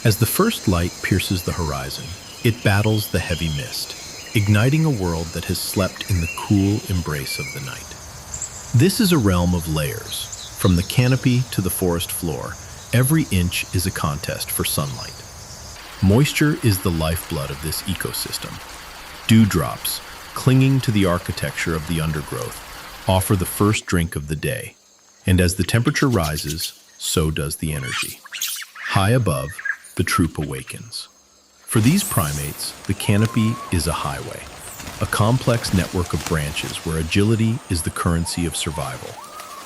As the first light pierces the horizon, it battles the heavy mist, igniting a world that has slept in the cool embrace of the night. This is a realm of layers. From the canopy to the forest floor, every inch is a contest for sunlight. Moisture is the lifeblood of this ecosystem. Dewdrops, clinging to the architecture of the undergrowth, offer the first drink of the day. And as the temperature rises, so does the energy. High above, the troop awakens. For these primates, the canopy is a highway, a complex network of branches where agility is the currency of survival,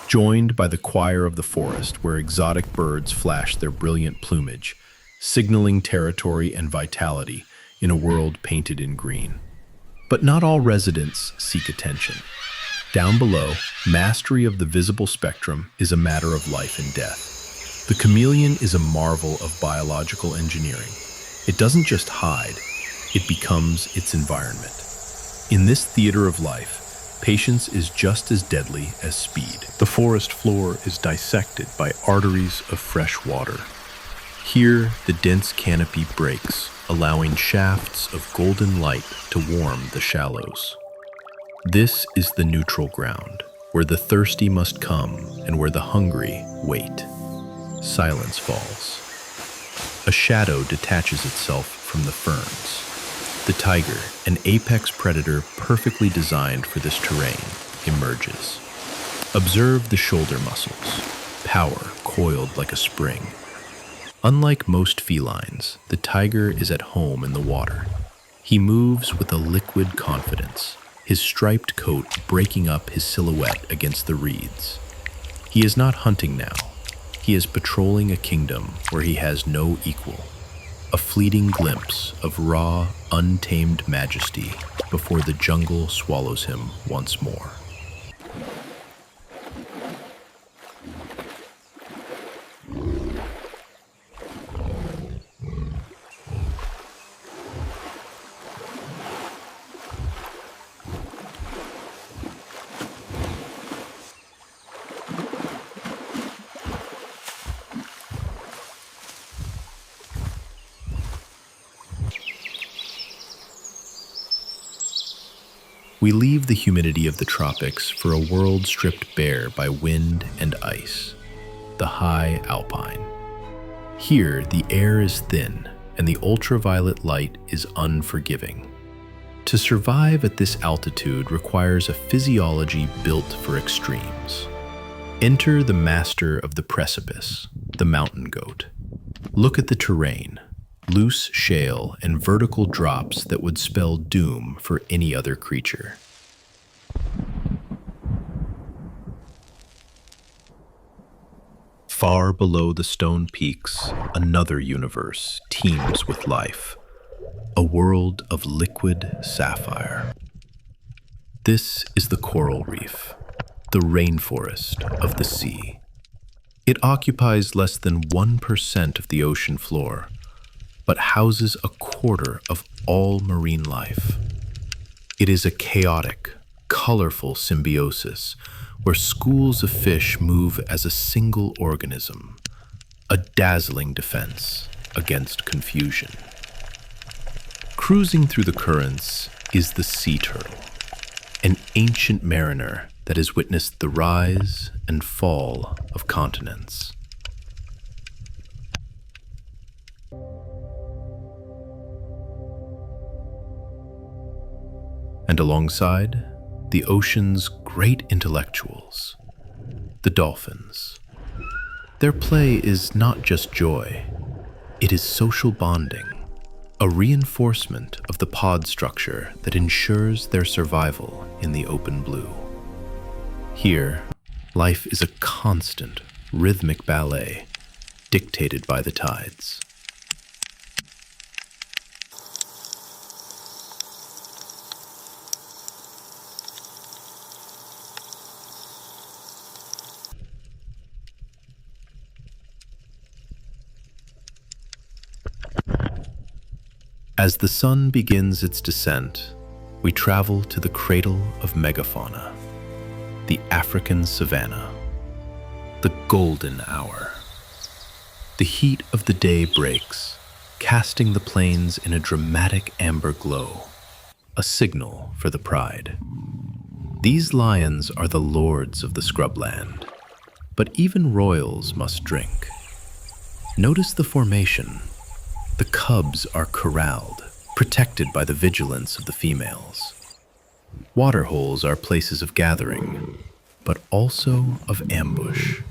joined by the choir of the forest where exotic birds flash their brilliant plumage, signaling territory and vitality in a world painted in green. But not all residents seek attention. Down below, mastery of the visible spectrum is a matter of life and death. The chameleon is a marvel of biological engineering. It doesn't just hide, it becomes its environment. In this theater of life, patience is just as deadly as speed. The forest floor is dissected by arteries of fresh water. Here, the dense canopy breaks, allowing shafts of golden light to warm the shallows. This is the neutral ground, where the thirsty must come and where the hungry wait. Silence falls. A shadow detaches itself from the ferns. The tiger, an apex predator perfectly designed for this terrain, emerges. Observe the shoulder muscles, power coiled like a spring. Unlike most felines, the tiger is at home in the water. He moves with a liquid confidence, his striped coat breaking up his silhouette against the reeds. He is not hunting now. He is patrolling a kingdom where he has no equal. A fleeting glimpse of raw, untamed majesty before the jungle swallows him once more. We leave the humidity of the tropics for a world stripped bare by wind and ice, the high alpine. Here, the air is thin and the ultraviolet light is unforgiving. To survive at this altitude requires a physiology built for extremes. Enter the master of the precipice, the mountain goat. Look at the terrain. Loose shale and vertical drops that would spell doom for any other creature. Far below the stone peaks, another universe teems with life, a world of liquid sapphire. This is the coral reef, the rainforest of the sea. It occupies less than 1% of the ocean floor, but houses a quarter of all marine life. It is a chaotic, colorful symbiosis where schools of fish move as a single organism, a dazzling defense against confusion. Cruising through the currents is the sea turtle, an ancient mariner that has witnessed the rise and fall of continents. And alongside, the ocean's great intellectuals, the dolphins. Their play is not just joy, it is social bonding, a reinforcement of the pod structure that ensures their survival in the open blue. Here, life is a constant, rhythmic ballet, dictated by the tides. As the sun begins its descent, we travel to the cradle of megafauna, the African savanna, the golden hour. The heat of the day breaks, casting the plains in a dramatic amber glow, a signal for the pride. These lions are the lords of the scrubland, but even royals must drink. Notice the formation. The cubs are corralled, protected by the vigilance of the females. Waterholes are places of gathering, but also of ambush.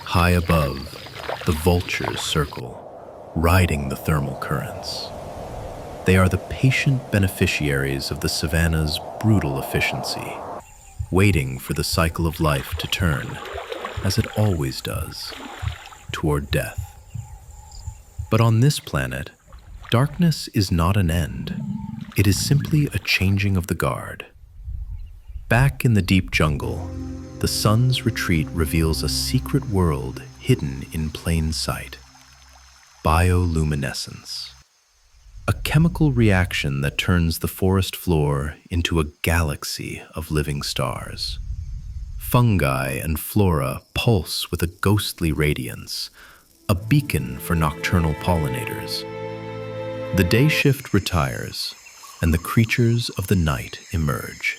High above, the vultures circle, riding the thermal currents. They are the patient beneficiaries of the savanna's brutal efficiency, waiting for the cycle of life to turn, as it always does, toward death. But on this planet, darkness is not an end. It is simply a changing of the guard. Back in the deep jungle, the sun's retreat reveals a secret world hidden in plain sight. Bioluminescence. A chemical reaction that turns the forest floor into a galaxy of living stars. Fungi and flora pulse with a ghostly radiance, a beacon for nocturnal pollinators. The day shift retires, and the creatures of the night emerge.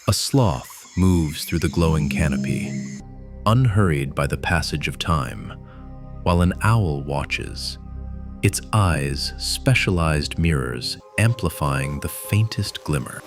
A sloth moves through the glowing canopy, unhurried by the passage of time, while an owl watches, its eyes specialized mirrors amplifying the faintest glimmer.